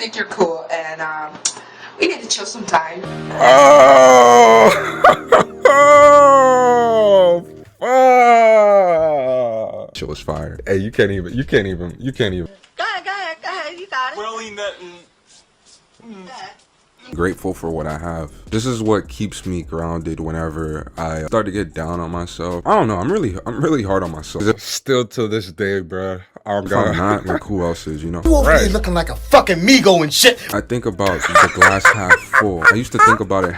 think you're cool, and we need to chill sometime. Oh, fuck. Shit was fire. Hey, you can't even. Go ahead, you got it. Really nothing. Grateful for what I have. This is what keeps me grounded whenever I start to get down on myself. I don't know. I'm really hard on myself. Still to this day, bro. I'm not. Like, who else is? You know. You over here looking like a fucking Migo and shit. I think about the glass half full. I used to think about it.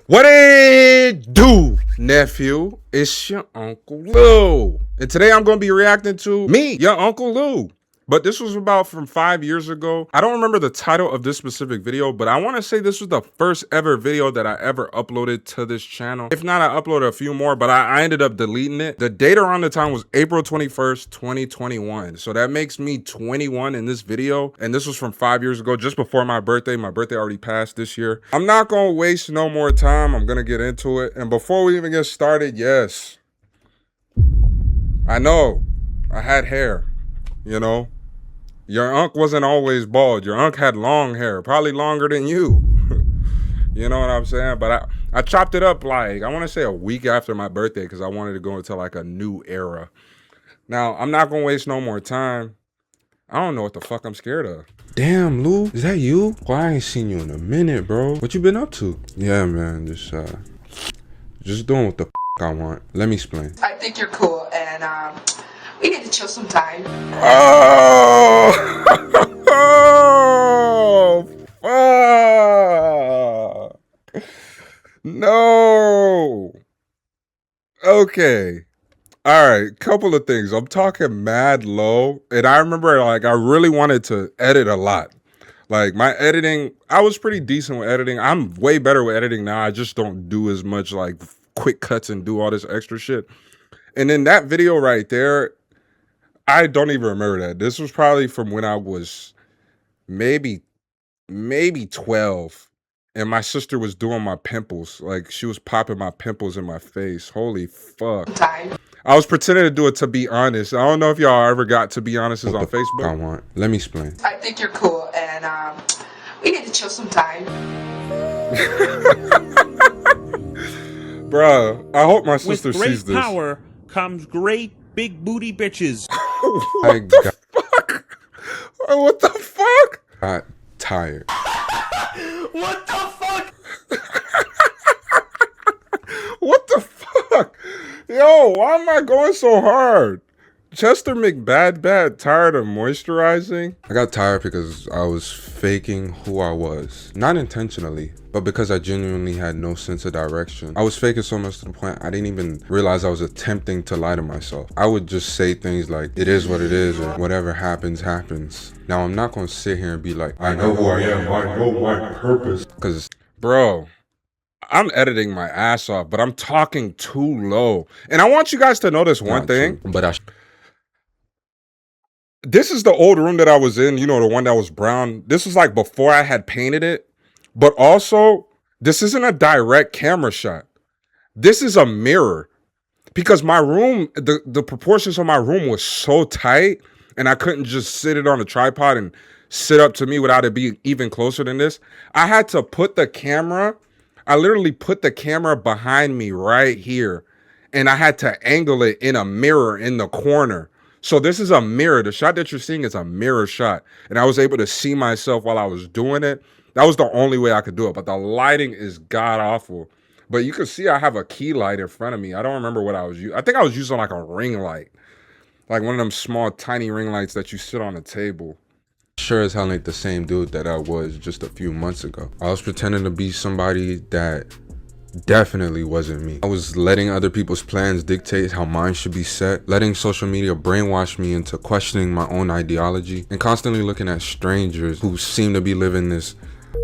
What it do, nephew? It's your Uncle Lou. And today I'm going to be reacting to me, your Uncle Lou. But this was about from 5 years ago. I don't remember the title of this specific video, but I want to say this was the first ever video that I ever uploaded to this channel. If not, I uploaded a few more, but I ended up deleting it. The date around the time was April 21st, 2021. So that makes me 21 in this video. And this was from 5 years ago, just before my birthday. My birthday already passed this year. I'm not going to waste no more time. I'm going to get into it. And before we even get started, yes, I know I had hair, you know. Your unc wasn't always bald. Your unc had long hair, probably longer than you. You know what I'm saying? But I chopped it up like, I want to say a week after my birthday because I wanted to go into like a new era. Now, I'm not going to waste no more time. I don't know what the fuck I'm scared of. Damn, Lou, is that you? Well, I ain't seen you in a minute, bro. What you been up to? Yeah, man, just doing what the I want. Let me explain. I think you're cool, and we need to chill sometime. Oh, fuck. No. Okay. All right. Couple of things. I'm talking mad low. And I remember, like, I really wanted to edit a lot. Like, my editing, I was pretty decent with editing. I'm way better with editing now. I just don't do as much, like, quick cuts and do all this extra shit. And then that video right there, I don't even remember that. This was probably from when I was maybe 12. And my sister was doing my pimples. Like, she was popping my pimples in my face. Holy fuck. Time. I was pretending to do it To Be Honest. I don't know if y'all ever got To Be Honest is on Facebook. I want. Let me explain. I think you're cool, and we need to chill sometime. Bruh, I hope my sister sees this. With great power comes great big booty bitches. What the fuck? What the fuck? Got tired. What the fuck? What the fuck? Yo, why am I going so hard? Chester McBad tired of moisturizing? I got tired because I was faking who I was. Not intentionally, but because I genuinely had no sense of direction. I was faking so much to the point I didn't even realize I was attempting to lie to myself. I would just say things like, it is what it is, or whatever happens, happens. Now, I'm not gonna sit here and be like, I know who I am, I know my purpose. Because, bro, I'm editing my ass off, but I'm talking too low. And I want you guys to notice one thing, but this is the old room that I was in, you know, the one that was brown. This was like before I had painted it. But also, this isn't a direct camera shot. This is a mirror. Because my room, the proportions of my room was so tight, and I couldn't just sit it on a tripod and sit up to me without it being even closer than this. I had to put the camera, I literally put the camera behind me right here. And I had to angle it in a mirror in the corner. So this is a mirror. The shot that you're seeing is a mirror shot. And I was able to see myself while I was doing it. That was the only way I could do it. But the lighting is god awful. But you can see I have a key light in front of me. I don't remember what I was using. I think I was using like a ring light. Like one of them small, tiny ring lights that you sit on a table. Sure as hell ain't the same dude that I was just a few months ago. I was pretending to be somebody that definitely wasn't me. I was letting other people's plans dictate how mine should be set, letting social media brainwash me into questioning my own ideology, and constantly looking at strangers who seem to be living this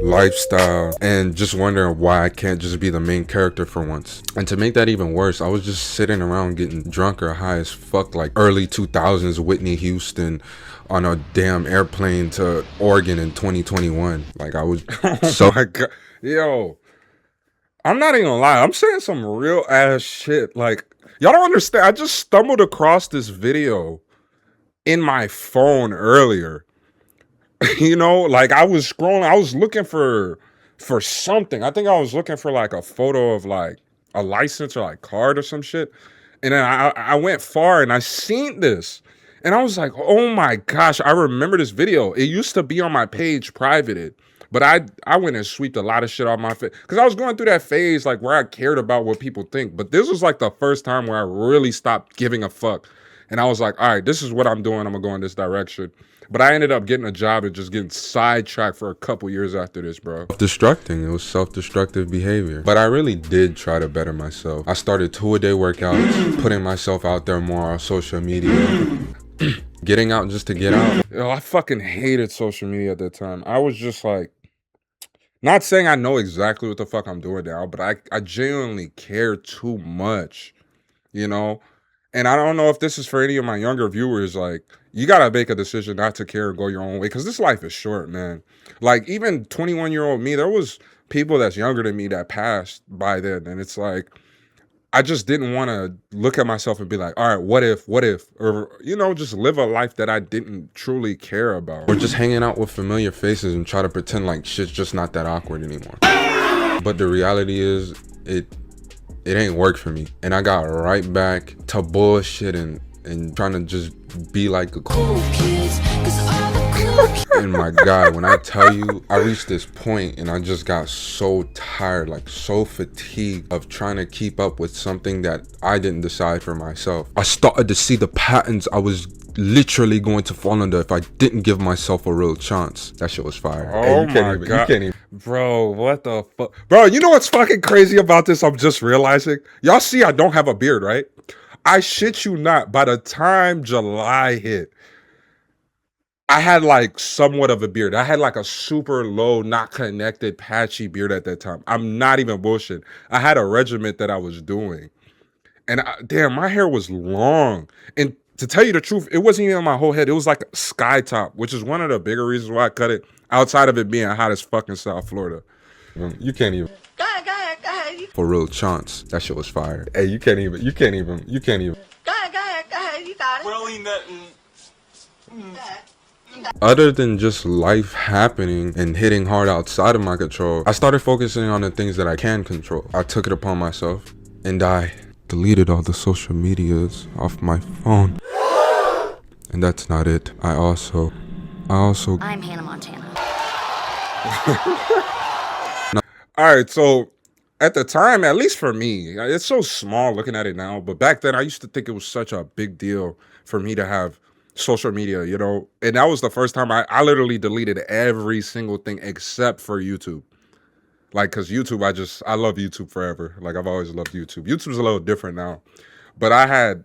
lifestyle and just wondering why I can't just be the main character for once. And to make that even worse, I was just sitting around getting drunk or high as fuck, like early 2000s Whitney Houston on a damn airplane to Oregon in 2021. Like I was so my God. Yo, I'm not even gonna lie, I'm saying some real ass shit. Like, y'all don't understand. I just stumbled across this video in my phone earlier. You know, like I was scrolling, I was looking for something. I think I was looking for like a photo of like a license or like card or some shit. And then I went far and I seen this. And I was like, oh my gosh, I remember this video. It used to be on my page privated. But I went and sweeped a lot of shit off my face. Because I was going through that phase like where I cared about what people think. But this was like the first time where I really stopped giving a fuck. And I was like, all right, this is what I'm doing. I'm going to go in this direction. But I ended up getting a job and just getting sidetracked for a couple years after this, bro. Self-destructing. It was self-destructive behavior. But I really did try to better myself. I started 2-a-day workouts, putting myself out there more on social media. Getting out just to get out. Yo, I fucking hated social media at that time. I was just like, not saying I know exactly what the fuck I'm doing now, but I genuinely care too much, you know? And I don't know if this is for any of my younger viewers, like, you gotta make a decision not to care and go your own way, because this life is short, man. Like, even 21-year-old me, there was people that's younger than me that passed by then, and it's like, I just didn't want to look at myself and be like, all right, what if, or, you know, just live a life that I didn't truly care about. Or just hanging out with familiar faces and try to pretend like shit's just not that awkward anymore. But the reality is, it ain't worked for me. And I got right back to bullshit and trying to just be like a cool kid. And my God, when I tell you, I reached this point and I just got so tired, like so fatigued of trying to keep up with something that I didn't decide for myself. I started to see the patterns I was literally going to fall under if I didn't give myself a real chance. That shit was fire. Oh Hey, my God. You can't even. Bro, what the fuck? Bro, you know what's fucking crazy about this? I'm just realizing. Y'all see I don't have a beard, right? I shit you not. By the time July hit, I had like somewhat of a beard. I had like a super low, not connected, patchy beard at that time. I'm not even bullshit. I had a regiment that I was doing. And damn, my hair was long. And to tell you the truth, it wasn't even on my whole head. It was like a sky top, which is one of the bigger reasons why I cut it, outside of it being hot as fucking South Florida. You can't even. Go ahead. For real chance. That shit was fire. Hey, you can't even. Go ahead. You got it. Really nothing. Other than just life happening and hitting hard outside of my control, I started focusing on the things that I can control. I took it upon myself and I deleted all the social medias off my phone. And that's not it. I also I'm Hannah Montana. All right, so at the time, at least for me, it's so small looking at it now, but back then I used to think it was such a big deal for me to have social media, you know? And that was the first time I literally deleted every single thing except for YouTube. Like, cause YouTube, I love YouTube forever. Like, I've always loved YouTube. YouTube's a little different now. But I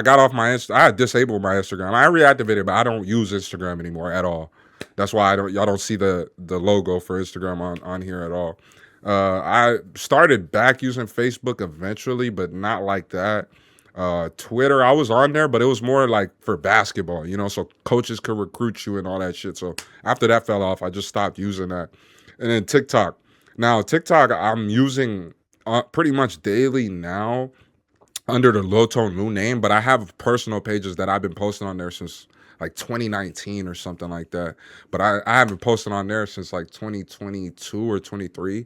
got off my I had disabled my Instagram. I reactivated, but I don't use Instagram anymore at all. That's why y'all don't see the logo for Instagram on here at all. I started back using Facebook eventually, but not like that. Twitter, I was on there, but it was more like for basketball, you know, so coaches could recruit you and all that shit. So after that fell off, I just stopped using that. And then TikTok. Now, TikTok, I'm using pretty much daily now under the LowtoneLu name, but I have personal pages that I've been posting on there since like 2019 or something like that. But I haven't posted on there since like 2022 or 23.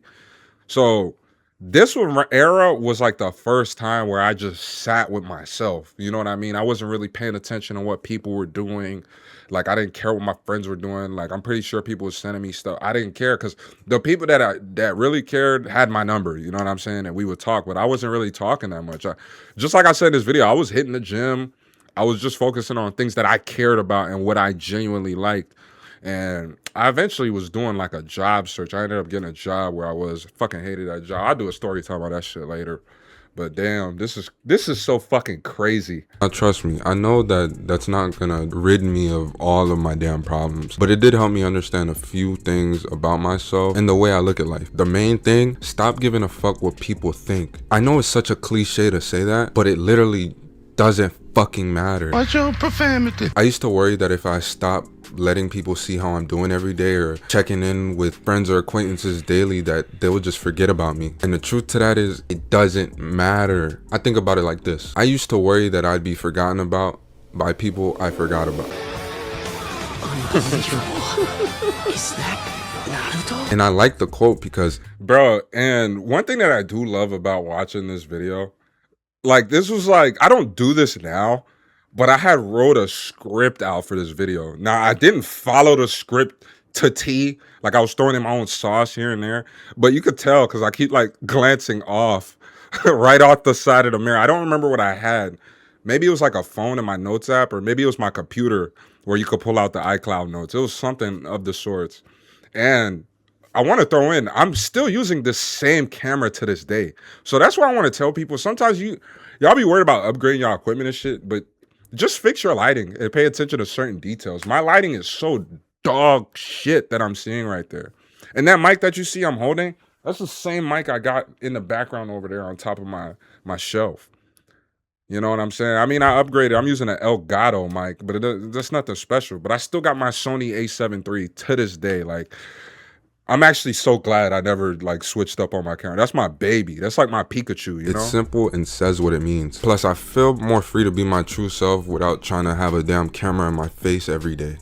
So this era was like the first time where I just sat with myself. You know what I mean? I wasn't really paying attention to what people were doing. Like, I didn't care what my friends were doing. Like, I'm pretty sure people were sending me stuff. I didn't care because the people that really cared had my number. You know what I'm saying? And we would talk, but I wasn't really talking that much. Just like I said in this video, I was hitting the gym. I was just focusing on things that I cared about and what I genuinely liked. And I eventually was doing like a job search. I ended up getting a job where I was fucking hated that job. I'll do a story time about that shit later. But damn, this is so fucking crazy. Trust me, I know that that's not gonna rid me of all of my damn problems, but it did help me understand a few things about myself and the way I look at life. The main thing, stop giving a fuck what people think. I know it's such a cliche to say that, but it literally doesn't fucking matter. Watch your profanity. I used to worry that if I stopped letting people see how I'm doing every day or checking in with friends or acquaintances daily, that they would just forget about me. And the truth to that is, it doesn't matter. I think about it like this. I used to worry that I'd be forgotten about by people I forgot about. Is that Naruto? And I like the quote because, bro, and one thing that I do love about watching this video, like this was like, I don't do this now, but I had wrote a script out for this video. Now, I didn't follow the script to T, like I was throwing in my own sauce here and there, but you could tell because I keep like glancing off right off the side of the mirror. I don't remember what I had. Maybe it was like a phone in my notes app, or maybe it was my computer where you could pull out the iCloud notes. It was something of the sorts. And I want to throw in, I'm still using this same camera to this day. So that's why I want to tell people, sometimes y'all be worried about upgrading y'all equipment and shit, but just fix your lighting and pay attention to certain details. My lighting is so dog shit that I'm seeing right there. And that mic that you see I'm holding, that's the same mic I got in the background over there on top of my shelf. You know what I'm saying? I mean, I upgraded. I'm using an Elgato mic, but that's nothing special. But I still got my Sony a7 III to this day. Like, I'm actually so glad I never like switched up on my camera. That's my baby. That's like my Pikachu, you know? It's simple and says what it means. Plus, I feel more free to be my true self without trying to have a damn camera in my face every day.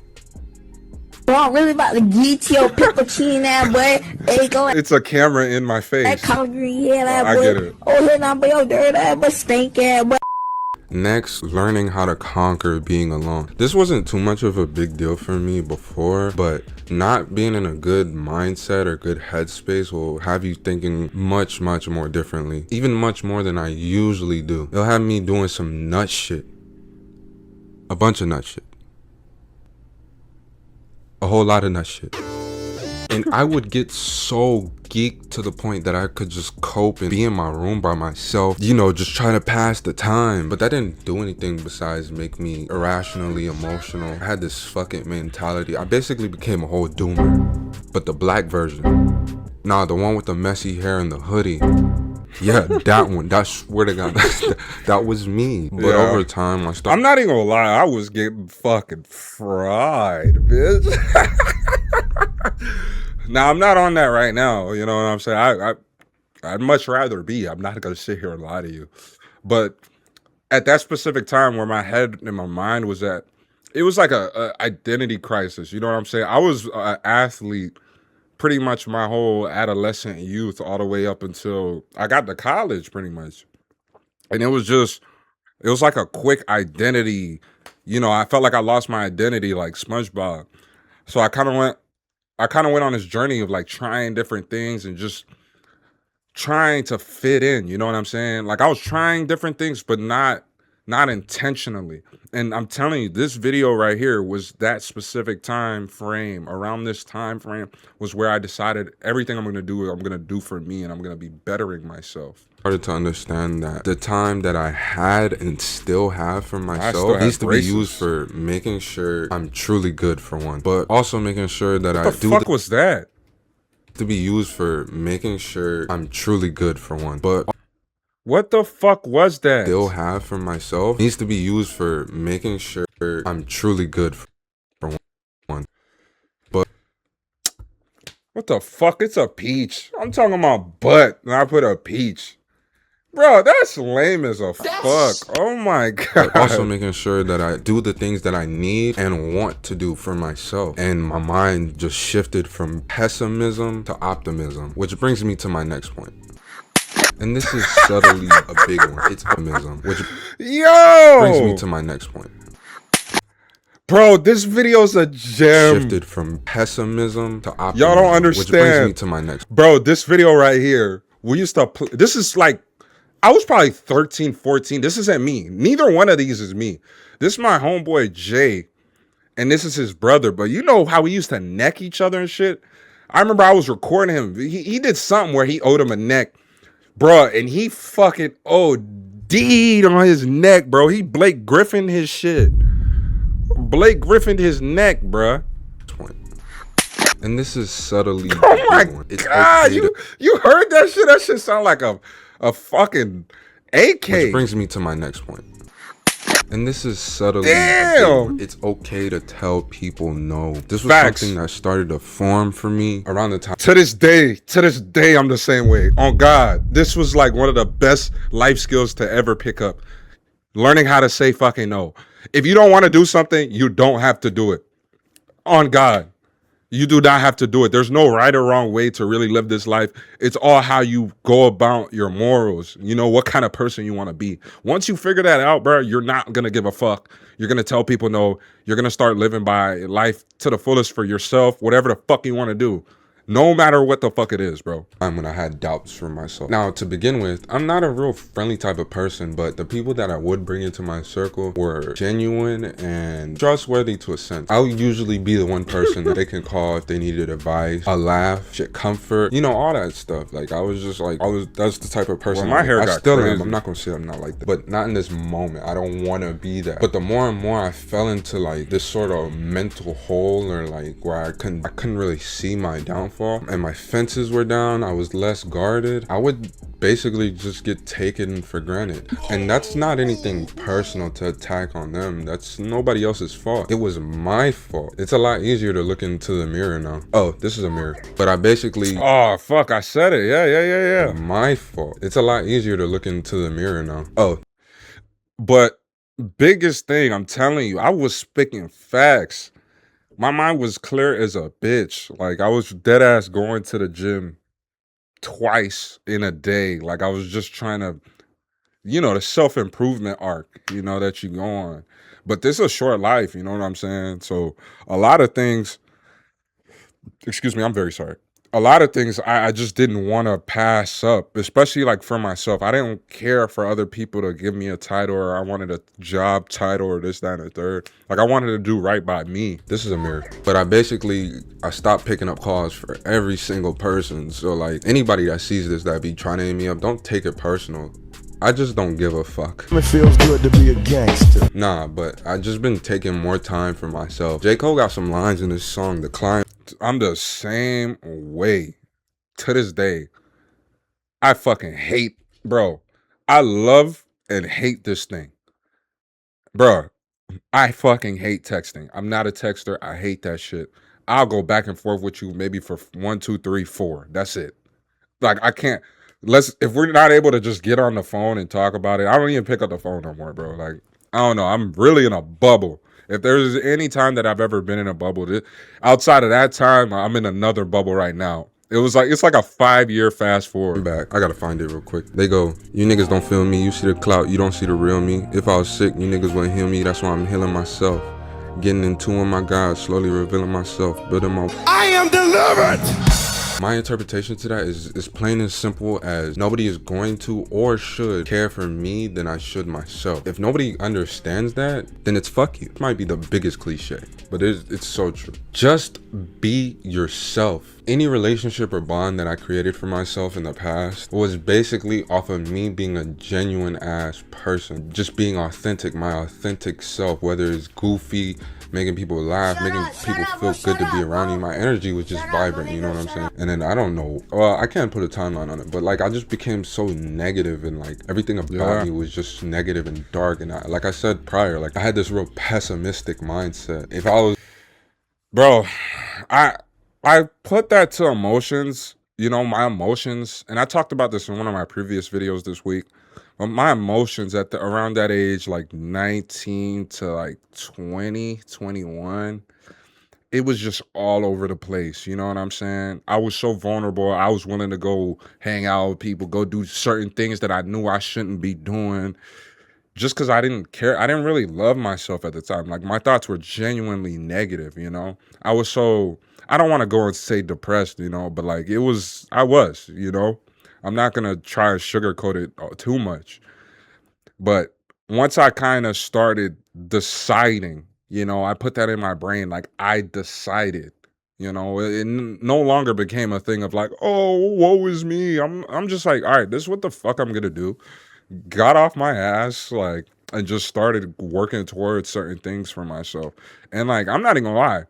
Bro, I'm really about to get your peppercini that boy. They going It's a camera in my face. that collard green head that I boy. get it. Oh, here now, boy, your dirt ass, but stink ass, boy. Next, learning how to conquer being alone. This wasn't too much of a big deal for me before, but not being in a good mindset or good headspace will have you thinking much more differently. Even much more than I usually do. It'll have me doing some nut shit. A bunch of nut shit. A whole lot of nut shit. And I would get so geeked to the point that I could just cope and be in my room by myself, you know, just trying to pass the time. But that didn't do anything besides make me irrationally emotional. I had this fucking mentality. I basically became a whole doomer. But the black version. Nah, the one with the messy hair and the hoodie. Yeah, that one. I swear to God, that was me. But over time, I started. I'm not even gonna lie. I was getting fucking fried, bitch. Now, I'm not on that right now. You know what I'm saying? I'd much rather be. I'm not gonna sit here and lie to you. But at that specific time where my head and my mind was at, it was like a identity crisis. You know what I'm saying? I was an athlete pretty much my whole adolescent youth all the way up until I got to college pretty much. And it was like a quick identity. You know, I felt like I lost my identity like SpongeBob. So I kind of went on this journey of like trying different things and just trying to fit in, you know what I'm saying? Like I was trying different things, but not intentionally. And I'm telling you, this video right here was that specific time frame. Around this time frame was where I decided everything I'm gonna do for me, and I'm gonna be bettering myself. I started to understand that the time that I had and still have for myself needs to be used for making sure I'm truly good for one, but also making sure that I do. What the fuck was that? To be used for making sure I'm truly good for one, but what the fuck was that? Still have for myself needs to be used for making sure I'm truly good for one. But what the fuck? It's a peach. I'm talking about butt, and I put a peach. Bro, that's lame as a fuck. Oh my God. But also making sure that I do the things that I need and want to do for myself. And my mind just shifted from pessimism to optimism, which brings me to my next point. And this is subtly a big one. It's optimism, which brings me to my next point. Bro, this video's a gem. Shifted from pessimism to optimism. Y'all don't understand. Which brings me to my next. Bro, this video right here, we used to play. This is like, I was probably 13, 14. This isn't me. Neither one of these is me. This is my homeboy Jay, and this is his brother. But you know how we used to neck each other and shit? I remember I was recording him. He did something where he owed him a neck. Bruh, and he fucking OD'd on his neck, bro. He Blake Griffin his shit. Blake Griffin his neck, bruh. And this is subtly. Oh my God, you heard that shit? That shit sound like a fucking AK. Which brings me to my next point. And this is subtly. Damn! It's okay to tell people no. This was something that started to form for me around the time. To this day, I'm the same way. On God, this was like one of the best life skills to ever pick up. Learning how to say fucking no. If you don't want to do something, you don't have to do it. On God. You do not have to do it. There's no right or wrong way to really live this life. It's all how you go about your morals. You know, what kind of person you want to be. Once you figure that out, bro, you're not going to give a fuck. You're going to tell people no. You're going to start living by life to the fullest for yourself, whatever the fuck you want to do. No matter what the fuck it is, bro. When I had doubts for myself. Now, to begin with, I'm not a real friendly type of person, but the people that I would bring into my circle were genuine and trustworthy to a sense. I would usually be the one person that they can call if they needed advice, a laugh, shit, comfort, you know, all that stuff. Like, that's the type of person. Well, my hair got still crazy. I'm not gonna say I'm not like that, but not in this moment. I don't want to be that. But the more and more I fell into like this sort of mental hole, or like where I couldn't really see my downfall, and my fences were down, I was less guarded, I would basically just get taken for granted. And that's not anything personal to attack on them. That's nobody else's fault. It was my fault. It's a lot easier to look into the mirror now. Oh, this is a mirror. But I basically... Oh, fuck, I said it. Yeah. My fault. It's a lot easier to look into the mirror now. Oh. But biggest thing, I'm telling you, I was speaking facts. My mind was clear as a bitch. Like, I was dead ass going to the gym twice in a day. Like, I was just trying to, you know, the self-improvement arc, you know, that you go on. But this is a short life, you know what I'm saying? So a lot of things, excuse me, I'm very sorry. A lot of things I just didn't want to pass up, especially like for myself. I didn't care for other people to give me a title, or I wanted a job title or this, that, and the third. Like, I wanted to do right by me. This is a mirror. But I stopped picking up calls for every single person. So like anybody that sees this that be trying to hit me up, don't take it personal. I just don't give a fuck. It feels good to be a gangster. Nah, but I just been taking more time for myself. J. Cole got some lines in his song, The Climb. I'm the same way to this day. I fucking hate, bro. I love and hate this thing. Bro, I fucking hate texting. I'm not a texter. I hate that shit. I'll go back and forth with you maybe for 1, 2, 3, 4. That's it. Like, I can't. If we're not able to just get on the phone and talk about it, I don't even pick up the phone no more, bro. Like, I don't know. I'm really in a bubble. If there's any time that I've ever been in a bubble, outside of that time, I'm in another bubble right now. It's like a 5-year fast forward. I'm back. I gotta find it real quick. They go, you niggas don't feel me. You see the clout. You don't see the real me. If I was sick, you niggas wouldn't heal me. That's why I'm healing myself. Getting in tune with my God, slowly revealing myself, building my... I am delivered! My interpretation to that is plain and simple as nobody is going to or should care for me than I should myself. If nobody understands that, then it's fuck you. It might be the biggest cliche, but it's so true. Just be yourself. Any relationship or bond that I created for myself in the past was basically off of me being a genuine ass person. Just being authentic, my authentic self, whether it's goofy, making people laugh, making people feel good to be around me. My energy was just vibrant, you know what I'm saying? And then I don't know, well, I can't put a timeline on it, but like I just became so negative, and like everything about me was just negative and dark. And like I said prior, like I had this real pessimistic mindset. If I was, bro, I put that to emotions, you know, my emotions. And I talked about this in one of my previous videos this week. But my emotions around that age, like 19 to like 20, 21, it was just all over the place. You know what I'm saying? I was so vulnerable. I was willing to go hang out with people, go do certain things that I knew I shouldn't be doing just because I didn't care. I didn't really love myself at the time. Like, my thoughts were genuinely negative, you know? I don't want to go and say depressed, you know, but like I was, you know? I'm not going to try and sugarcoat it too much. But once I kind of started deciding, you know, I put that in my brain, like I decided, you know, it no longer became a thing of like, oh, woe is me. I'm just like, all right, this is what the fuck I'm going to do. Got off my ass, like, and just started working towards certain things for myself. And like, I'm not even gonna lie.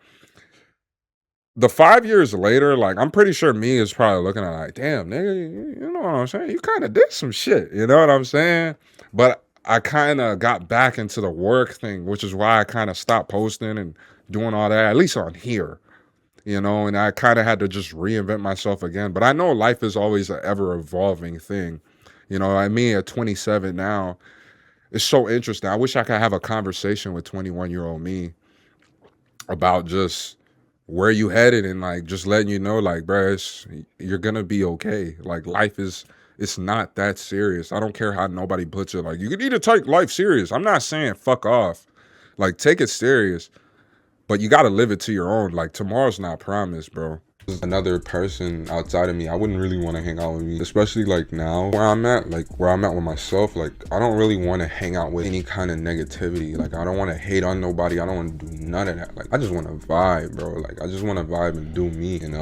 The 5 years later, like, I'm pretty sure me is probably looking at like, damn, nigga, you know what I'm saying? You kind of did some shit, you know what I'm saying? But I kind of got back into the work thing, which is why I kind of stopped posting and doing all that, at least on here, you know, and I kind of had to just reinvent myself again. But I know life is always an ever-evolving thing. You know, I mean, at 27 now, it's so interesting. I wish I could have a conversation with 21-year-old me about just where you headed and like just letting you know, like, bruh, you're gonna be okay. Like life is, it's not that serious. I don't care how nobody puts it. Like you need to take life serious. I'm not saying fuck off. Like take it serious, but you got to live it to your own. Like tomorrow's not promised, bro. Another person outside of me, I wouldn't really want to hang out with me, especially like now where I'm at, like where I'm at with myself. Like I don't really want to hang out with any kind of negativity. Like I don't want to hate on nobody. I don't want to do none of that. Like I just want to vibe, bro. Like I just want to vibe and do me, and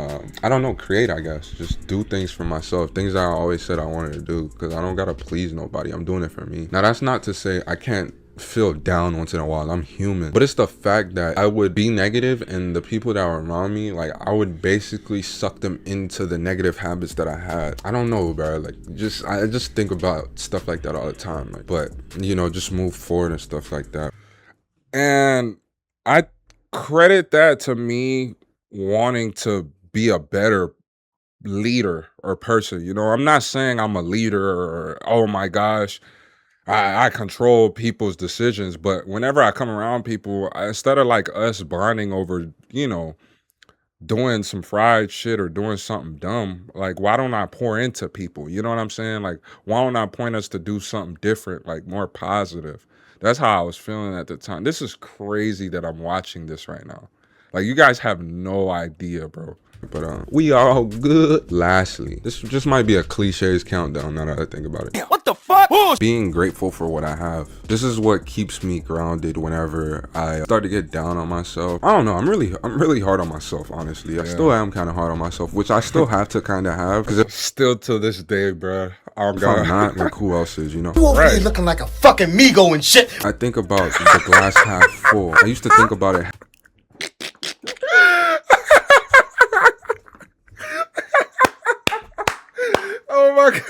I don't know, create, I guess. Just do things for myself, things that I always said I wanted to do, because I don't gotta please nobody. I'm doing it for me. Now that's not to say I can't feel down once in a while. I'm human, but it's the fact that I would be negative, and the people that were around me, like I would basically suck them into the negative habits that I had. I don't know, bro. Like I just think about stuff like that all the time. Like, but you know, just move forward and stuff like that. And I credit that to me wanting to be a better leader or person. You know, I'm not saying I'm a leader or oh my gosh, I control people's decisions, but whenever I come around people, instead of like us bonding over, you know, doing some fried shit or doing something dumb, like why don't I pour into people? You know what I'm saying? Like why don't I point us to do something different, like more positive? That's how I was feeling at the time. This is crazy that I'm watching this right now. Like you guys have no idea, bro. But we all good. Lastly, this just might be a cliches countdown now that I think about it. What the fuck? Being grateful for what I have. This is what keeps me grounded whenever I start to get down on myself. I don't know. I'm really hard on myself, honestly. I still am kind of hard on myself, which I still have to kind of have, because still to this day, bro. I'm not like who else is, you know? You over here looking like a fucking Migo and shit. I think about the glass half full. I used to think about it. Oh my god,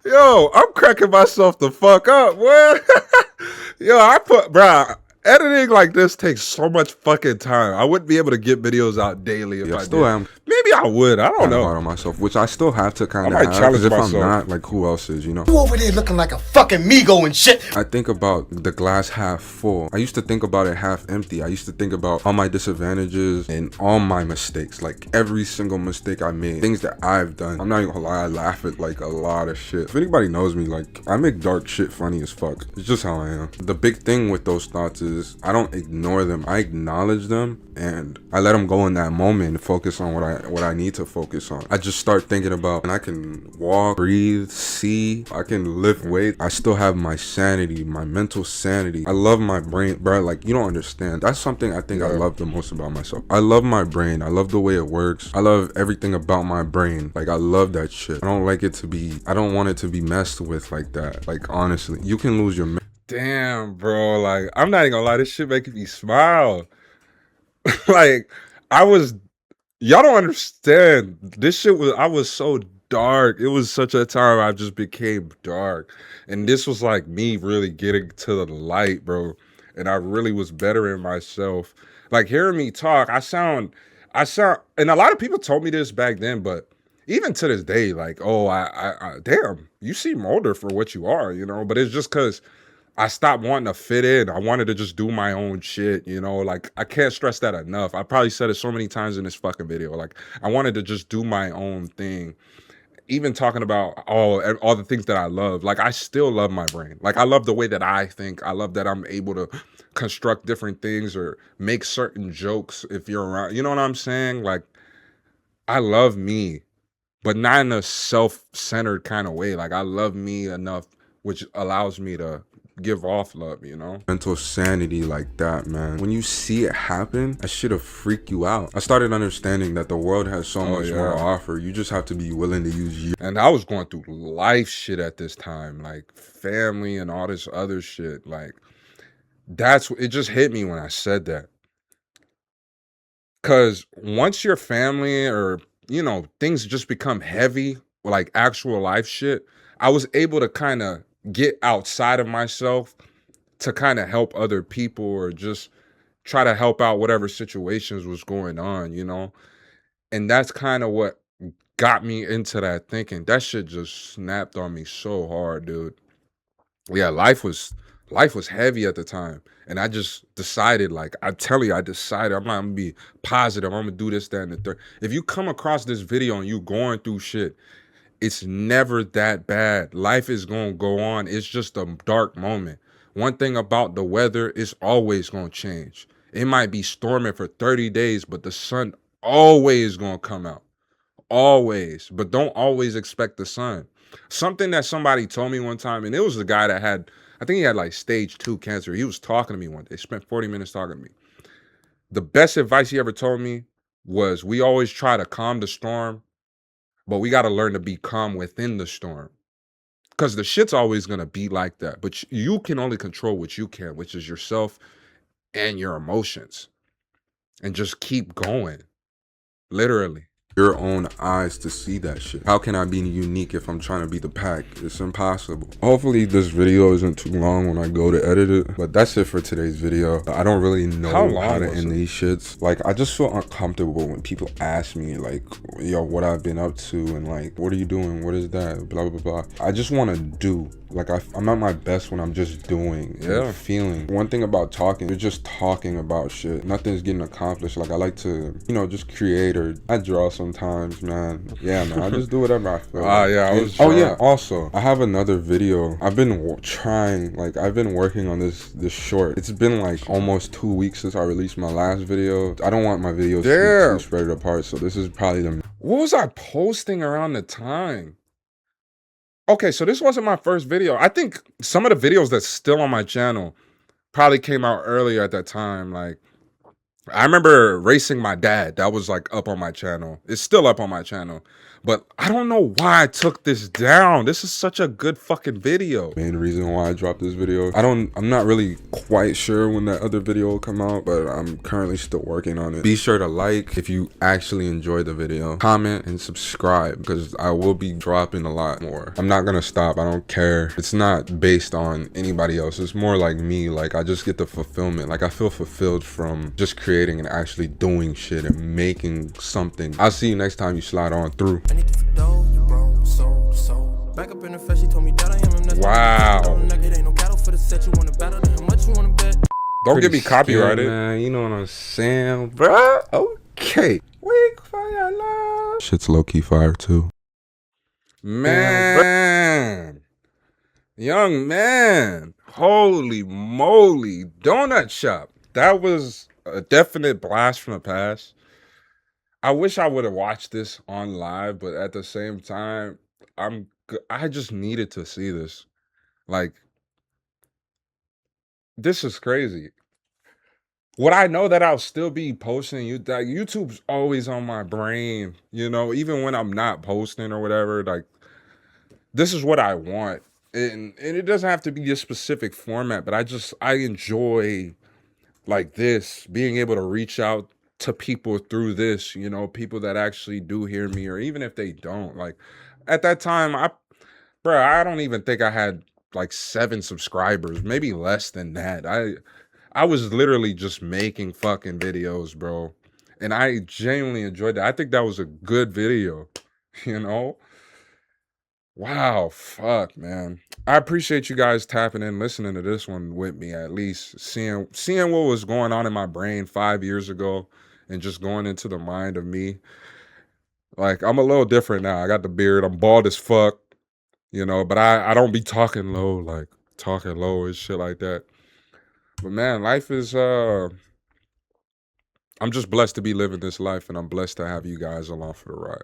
yo, I'm cracking myself the fuck up, what? Yo, bruh, editing like this takes so much fucking time. I wouldn't be able to get videos out daily if I still am. Maybe I would. I don't know. Hard on myself, which I still have to kind of have. Because if I'm not, like who else is, you know? You over there looking like a fucking Migo and shit. I think about the glass half full. I used to think about it half empty. I used to think about all my disadvantages and all my mistakes, like every single mistake I made, things that I've done. I'm not even gonna lie, I laugh at like a lot of shit. If anybody knows me, like I make dark shit funny as fuck. It's just how I am. The big thing with those thoughts is I don't ignore them. I acknowledge them and I let them go in that moment and focus on what I need to focus on. I just start thinking about, and I can walk, breathe, see, I can lift weight. I still have my sanity, my mental sanity. I love my brain, bro. Like you don't understand. That's something I think I love the most about myself. I love my brain. I love the way it works. I love everything about my brain. Like I love that shit. I don't want it to be messed with like that. Like honestly, you can lose your damn, bro. Like I'm not even gonna lie, this shit making me smile. Like y'all don't understand. I was so dark. It was such a time I just became dark. And this was like me really getting to the light, bro. And I really was bettering myself. Like hearing me talk, I sound, and a lot of people told me this back then, but even to this day, like, oh, I damn, you seem older for what you are, you know? But it's just because I stopped wanting to fit in. I wanted to just do my own shit, you know? Like, I can't stress that enough. I probably said it so many times in this fucking video. Like, I wanted to just do my own thing. Even talking about all the things that I love. Like, I still love my brain. Like, I love the way that I think. I love that I'm able to construct different things or make certain jokes if you're around. You know what I'm saying? Like, I love me, but not in a self-centered kind of way. Like, I love me enough, which allows me to give off love, you know? Mental sanity like that, man. When you see it happen, that shit'll freak you out. I started understanding that the world has so much more to offer. You just have to be willing to use you. And I was going through life shit at this time, like family and all this other shit. Like, it just hit me when I said that. Cause once your family or, you know, things just become heavy, like actual life shit, I was able to kind of get outside of myself to kind of help other people or just try to help out whatever situations was going on, you know? And that's kind of what got me into that thinking. That shit just snapped on me so hard, dude. Yeah, life was life was heavy at the time. And I just decided, like, I tell you, I decided I'm not gonna be positive. I'm gonna do this, that, and the third. If you come across this video and you going through shit, it's never that bad. Life is gonna go on. It's just a dark moment. One thing about the weather, is always gonna change. It might be storming for 30 days, but the sun always gonna come out. Always. But don't always expect the sun. Something that somebody told me one time, and it was the guy that had, I think he had like stage 2 cancer. He was talking to me one day, spent 40 minutes talking to me. The best advice he ever told me was, we always try to calm the storm, but we got to learn to be calm within the storm. Because the shit's always going to be like that. But you can only control what you can, which is yourself and your emotions. And just keep going. Literally. Your own eyes to see that shit. How can I be unique if I'm trying to be the pack? It's impossible. Hopefully this video isn't too long when I go to edit it. But that's it for today's video. I don't really know how to end these shits. Like, I just feel uncomfortable when people ask me, like, yo, what I've been up to, and like, what are you doing? What is that? Blah, blah, blah. I just want to do. Like, I'm at my best when I'm just doing and feeling. One thing about talking, you're just talking about shit. Nothing's getting accomplished. Like, I like to, you know, just create, or I draw sometimes, man. Yeah, man, I just do whatever I feel. Oh yeah, also, I have another video. I've been trying, like, I've been working on this short. It's been like almost 2 weeks since I released my last video. I don't want my videos to be spread apart, so this is probably the... What was I posting around the time? Okay, so this wasn't my first video. I think some of the videos that's still on my channel probably came out earlier at that time. Like, I remember racing my dad. That was like up on my channel. It's still up on my channel. But I don't know why I took this down. This is such a good fucking video. Main reason why I dropped this video. I'm not really quite sure when that other video will come out, but I'm currently still working on it. Be sure to like if you actually enjoyed the video. Comment and subscribe, because I will be dropping a lot more. I'm not gonna stop. I don't care. It's not based on anybody else. It's more like me. Like, I just get the fulfillment. Like, I feel fulfilled from just creating and actually doing shit and making something. I'll see you next time you slide on through. Wow. Don't get me copyrighted. Man, you know what I'm saying, bro? Okay. Weak for your love. Shit's low-key fire too. Man. Young man. Holy moly. Donut shop. That was a definite blast from the past. I wish I would have watched this on live, but at the same time, I just needed to see this. Like, this is crazy. Would I know that I'll still be posting? Like, YouTube's always on my brain, you know, even when I'm not posting or whatever. Like, this is what I want. And it doesn't have to be a specific format, but I enjoy, like, this, being able to reach out to people through this, you know, people that actually do hear me, or even if they don't. Like, at that time, I don't even think I had like 7 subscribers, maybe less than that. I was literally just making fucking videos, bro, and I genuinely enjoyed that. I think that was a good video, you know. Wow, fuck, man. I appreciate you guys tapping in, listening to this one with me, at least seeing what was going on in my brain 5 years ago, and just going into the mind of me. Like, I'm a little different now. I got the beard. I'm bald as fuck, you know, but I don't be talking low, like talking low and shit like that. But man, life is, I'm just blessed to be living this life, and I'm blessed to have you guys along for the ride.